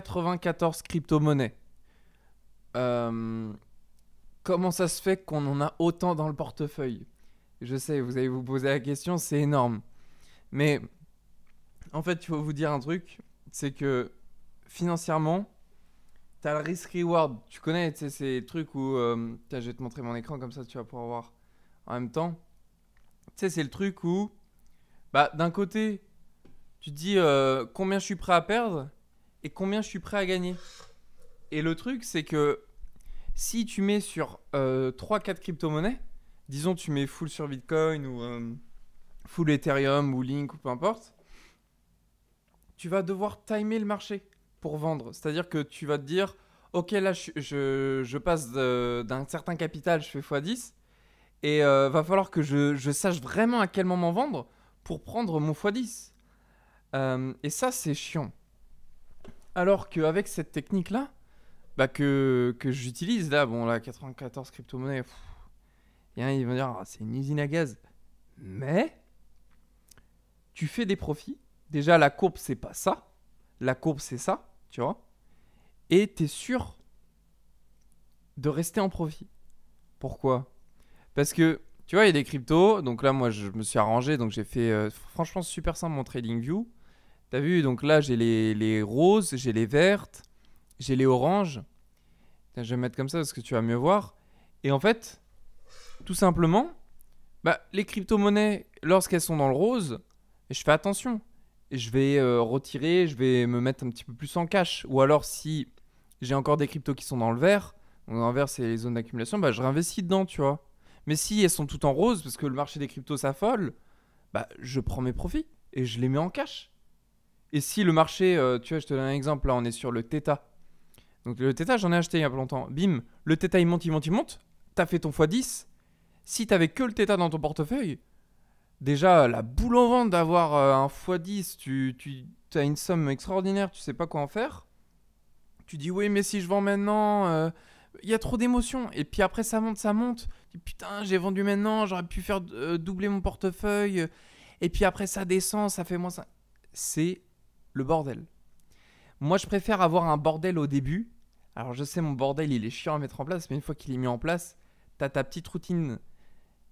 94 crypto-monnaies. Euh, Comment ça se fait qu'on en a autant dans le portefeuille? Je sais, vous allez vous poser la question, c'est énorme. Mais en fait, il faut vous dire un truc, c'est que financièrement, tu as le risk-reward. Tu connais, tu sais, ces trucs où... tiens, je vais te montrer mon écran, comme ça tu vas pouvoir voir en même temps. Tu sais, c'est le truc où, bah, d'un côté, tu te dis combien je suis prêt à perdre et combien je suis prêt à gagner. Et le truc, c'est que si tu mets sur 3-4 crypto-monnaies, disons tu mets full sur Bitcoin ou full Ethereum ou Link ou peu importe, tu vas devoir timer le marché pour vendre. C'est-à-dire que tu vas te dire, ok, là je passe d'un certain capital, je fais x10, et va falloir que je sache vraiment à quel moment vendre pour prendre mon x10. Et ça, c'est chiant. Alors qu'avec cette technique-là, bah que j'utilise là, bon là, 94 crypto-monnaies, il y en a, ils vont dire, ah, c'est une usine à gaz. Mais tu fais des profits. Déjà, la courbe, c'est pas ça. La courbe, c'est ça, tu vois. Et tu es sûr de rester en profit. Pourquoi? Parce que, tu vois, il y a des cryptos. Donc là, moi, je me suis arrangé. Donc j'ai fait, franchement, super simple mon TradingView. T'as vu? Donc là, j'ai les roses, j'ai les vertes, j'ai les oranges. Je vais mettre comme ça parce que tu vas mieux voir. Et en fait, tout simplement, bah, les crypto-monnaies, lorsqu'elles sont dans le rose, je fais attention. Je vais retirer, je vais me mettre un petit peu plus en cash. Ou alors, si j'ai encore des cryptos qui sont dans le vert, donc dans le vert, c'est les zones d'accumulation, bah, je réinvestis dedans, tu vois. Mais si elles sont toutes en rose, parce que le marché des cryptos s'affole, bah, je prends mes profits et je les mets en cash. Et si le marché, tu vois, je te donne un exemple, là, on est sur le Theta. Donc le Theta, j'en ai acheté il y a pas longtemps. Bim, le Theta, il monte, il monte, il monte. T'as fait ton x10. Si t'avais que le Theta dans ton portefeuille, déjà, la boule au ventre d'avoir un x10, tu as une somme extraordinaire, tu sais pas quoi en faire. Tu dis, oui, mais si je vends maintenant, il y a trop d'émotions. Et puis après, ça monte, ça monte. Tu dis, putain, j'ai vendu maintenant, j'aurais pu faire doubler mon portefeuille. Et puis après, ça descend, ça fait moins ça. C'est le bordel. Moi, je préfère avoir un bordel au début. Alors, je sais, mon bordel, il est chiant à mettre en place, mais une fois qu'il est mis en place, t'as ta petite routine.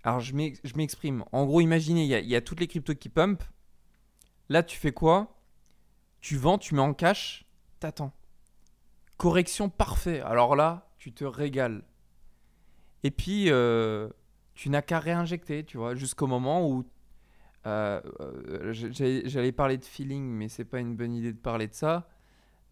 Alors, je m'exprime. En gros, imaginez, il y a toutes les cryptos qui pump. Là, tu fais quoi? Tu vends, tu mets en cash, t'attends. Correction parfait. Alors là, tu te régales. Et puis, tu n'as qu'à réinjecter, tu vois, jusqu'au moment où j'allais parler de feeling, mais c'est pas une bonne idée de parler de ça.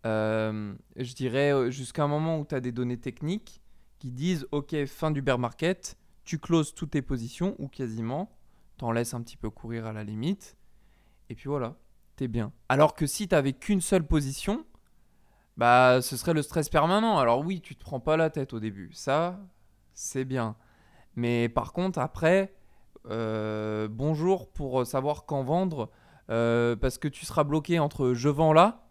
Je dirais jusqu'à un moment où tu as des données techniques qui disent ok, fin du bear market, tu closes toutes tes positions ou quasiment, t'en laisses un petit peu courir à la limite, et puis voilà, t'es bien. Alors que si t'avais qu'une seule position, bah ce serait le stress permanent. Alors oui, tu te prends pas la tête au début, ça c'est bien. Mais par contre, après, bonjour pour savoir quand vendre, parce que tu seras bloqué entre je vends là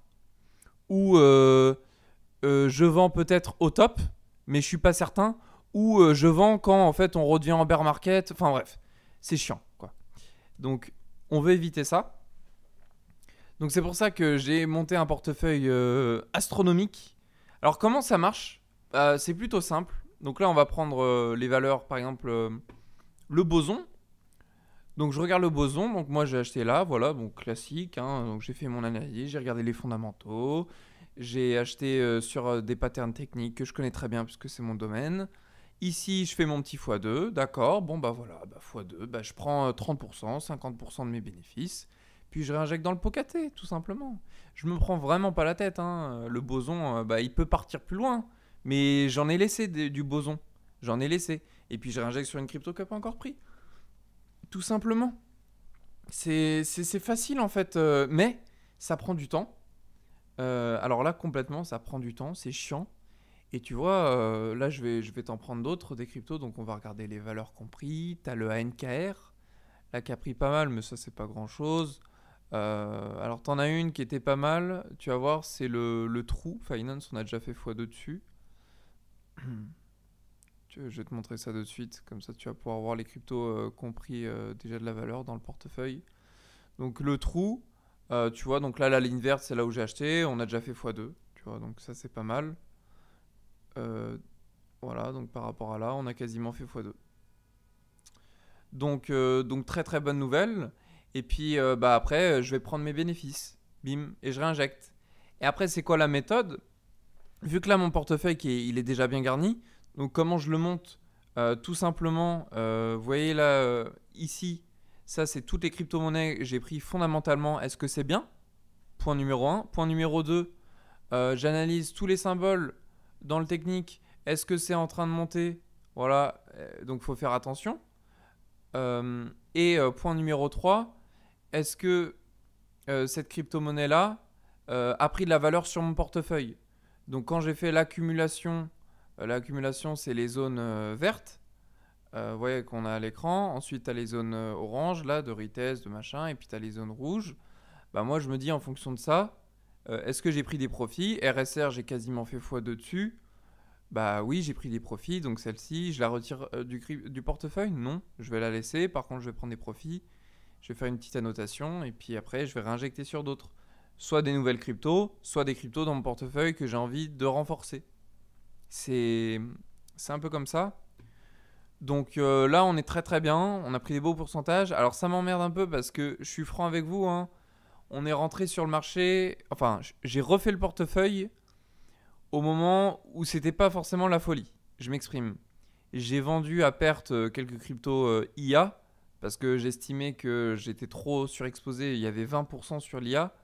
ou je vends peut-être au top, mais je suis pas certain, ou je vends quand en fait on redevient en bear market. Enfin bref, c'est chiant quoi. Donc on veut éviter ça. Donc c'est pour ça que j'ai monté un portefeuille astronomique. Alors comment ça marche? C'est plutôt simple. Donc là on va prendre les valeurs, par exemple le boson. Donc je regarde le boson, donc moi j'ai acheté là, voilà, donc classique, hein. Donc j'ai fait mon analyse, j'ai regardé les fondamentaux, j'ai acheté sur des patterns techniques que je connais très bien puisque c'est mon domaine. Ici je fais mon petit x2, d'accord, bon bah voilà, bah, x2, bah, je prends 30%, 50% de mes bénéfices, puis je réinjecte dans le pot KT, tout simplement. Je me prends vraiment pas la tête, hein. Le boson, bah, il peut partir plus loin, mais j'en ai laissé du boson, j'en ai laissé, et puis je réinjecte sur une crypto qui n'a pas encore pris. Tout simplement. C'est facile en fait, mais ça prend du temps. Alors là, complètement, ça prend du temps, c'est chiant. Et tu vois, là, je vais t'en prendre d'autres, des cryptos. Donc, on va regarder les valeurs compris. Tu as le ANKR, là, qui a pris pas mal, mais ça, c'est pas grand-chose. Alors, t'en as une qui était pas mal. Tu vas voir, c'est le True Finance. On a déjà fait x2 dessus. Je vais te montrer ça de suite. Comme ça, tu vas pouvoir voir les cryptos compris déjà de la valeur dans le portefeuille. Donc, le True, tu vois, donc là, la ligne verte, c'est là où j'ai acheté. On a déjà fait x2. Tu Tu vois, donc ça c'est pas mal. Voilà, donc par rapport à là, on a quasiment fait x2. Donc très très bonne nouvelle. Et puis bah après, je vais prendre mes bénéfices. Bim, et je réinjecte. Et après, c'est quoi la méthode? Vu que là, mon portefeuille, il est déjà bien garni. Donc comment je le monte? Tout simplement, vous voyez là, ici, ça c'est toutes les crypto-monnaies que j'ai pris fondamentalement. Est-ce que c'est bien? Point numéro 1. Point numéro 2, j'analyse tous les symboles dans le technique. Est-ce que c'est en train de monter? Voilà, donc il faut faire attention. Point numéro 3, est-ce que cette crypto-monnaie-là a pris de la valeur sur mon portefeuille? Donc quand j'ai fait l'accumulation c'est les zones vertes. Vous voyez qu'on a à l'écran. Ensuite, tu as les zones oranges, là, de retest, de machin. Et puis, tu as les zones rouges. Bah, moi, je me dis en fonction de ça, est-ce que j'ai pris des profits? RSR, j'ai quasiment fait x2 dessus. Bah oui, j'ai pris des profits. Donc, celle-ci, je la retire du portefeuille? Non, je vais la laisser. Par contre, je vais prendre des profits. Je vais faire une petite annotation. Et puis après, je vais réinjecter sur d'autres. Soit des nouvelles cryptos, soit des cryptos dans mon portefeuille que j'ai envie de renforcer. C'est un peu comme ça. Donc là, on est très très bien. On a pris des beaux pourcentages. Alors ça m'emmerde un peu parce que je suis franc avec vous, hein. On est rentré sur le marché. Enfin, j'ai refait le portefeuille au moment où c'était pas forcément la folie. Je m'exprime. J'ai vendu à perte quelques cryptos IA parce que j'estimais que j'étais trop surexposé. Il y avait 20% sur l'IA.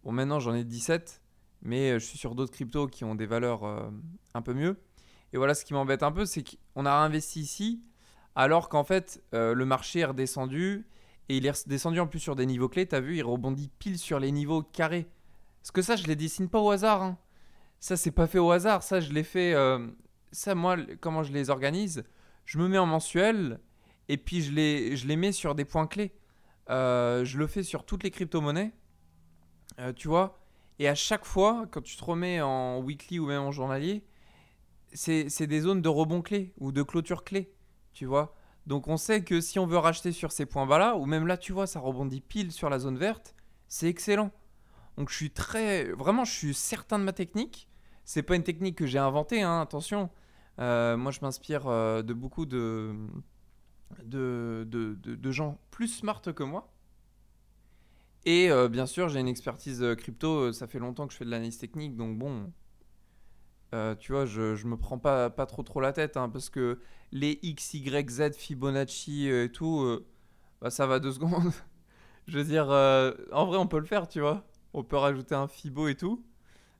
Bon, maintenant j'en ai 17, mais je suis sur d'autres cryptos qui ont des valeurs un peu mieux. Et voilà, ce qui m'embête un peu, c'est qu'on a investi ici, alors qu'en fait, le marché est redescendu, et il est redescendu en plus sur des niveaux clés. Tu as vu, il rebondit pile sur les niveaux carrés. Parce que ça, je ne les dessine pas au hasard, hein. Ça, c'est pas fait au hasard. Ça, je l'ai fait. Ça, moi, comment je les organise? Je me mets en mensuel, et puis je les mets sur des points clés. Je le fais sur toutes les crypto-monnaies, tu vois. Et à chaque fois, quand tu te remets en weekly ou même en journalier, c'est des zones de rebond clés ou de clôture clé, tu vois. Donc on sait que si on veut racheter sur ces points-là, ou même là, tu vois, ça rebondit pile sur la zone verte, c'est excellent. Donc vraiment, je suis certain de ma technique. C'est pas une technique que j'ai inventée, hein, attention. Moi, je m'inspire de beaucoup de gens plus smart que moi. Et bien sûr, j'ai une expertise crypto. Ça fait longtemps que je fais de l'analyse technique, donc bon, tu vois, je me prends pas trop la tête, hein, parce que les X, Y, Z, Fibonacci et tout, bah, ça va 2 secondes. Je veux dire, en vrai, on peut le faire, tu vois. On peut rajouter un Fibo et tout.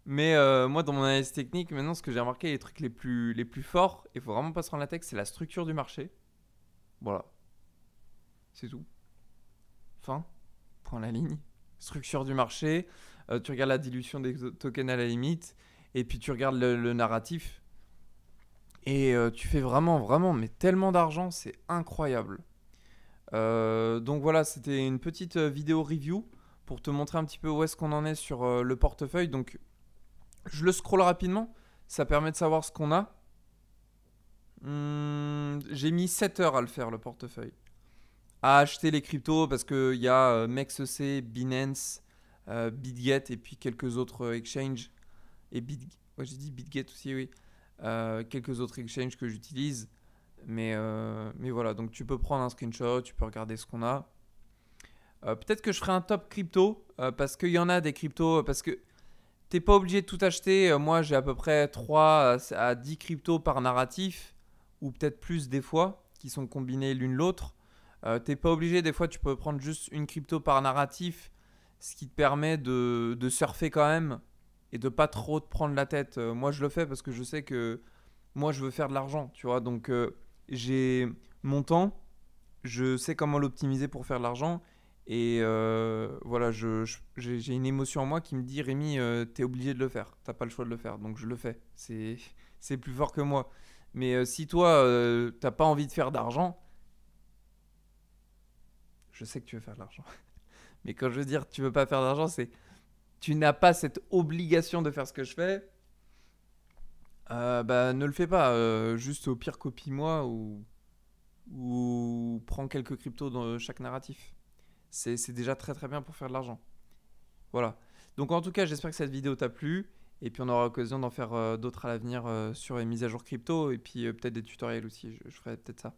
Mais moi, dans mon analyse technique, maintenant, ce que j'ai remarqué, les trucs les plus forts, il faut vraiment pas se prendre la tête, c'est la structure du marché. Voilà, c'est tout. Fin, point à la ligne. Structure du marché, tu regardes la dilution des tokens à la limite, et puis tu regardes le narratif. Et tu fais vraiment, mais tellement d'argent, c'est incroyable. Donc voilà, c'était une petite vidéo review pour te montrer un petit peu où est-ce qu'on en est sur le portefeuille. Donc je le scroll rapidement, ça permet de savoir ce qu'on a. J'ai mis 7 heures à le faire, le portefeuille. À acheter les cryptos parce qu'il y a MEXC, Binance, BitGet et puis quelques autres exchanges. Et ouais, j'ai dit BitGet aussi, oui. Quelques autres exchanges que j'utilise. Mais voilà, donc tu peux prendre un screenshot, tu peux regarder ce qu'on a. Peut-être que je ferai un top crypto parce qu'il y en a des cryptos. Parce que t'es pas obligé de tout acheter. Moi, j'ai à peu près 3 à 10 cryptos par narratif, ou peut-être plus des fois, qui sont combinés l'une l'autre. T'es pas obligé, des fois, tu peux prendre juste une crypto par narratif, ce qui te permet de surfer quand même et de pas trop te prendre la tête. Moi, je le fais parce que je sais que moi, je veux faire de l'argent, tu vois. Donc, j'ai mon temps, je sais comment l'optimiser pour faire de l'argent. Et voilà, j'ai une émotion en moi qui me dit, Rémi, t'es obligé de le faire. T'as pas le choix de le faire. Donc je le fais. C'est plus fort que moi. Mais si toi, t'as pas envie de faire d'argent, je sais que tu veux faire de l'argent. Mais quand je veux dire tu veux pas faire d'argent, c'est tu n'as pas cette obligation de faire ce que je fais. Bah ne le fais pas. Juste au pire copie-moi ou prends quelques cryptos dans chaque narratif. C'est déjà très très bien pour faire de l'argent. Voilà. Donc en tout cas, j'espère que cette vidéo t'a plu. Et puis on aura l'occasion d'en faire d'autres à l'avenir sur les mises à jour crypto et puis peut-être des tutoriels aussi. Je ferai peut-être ça.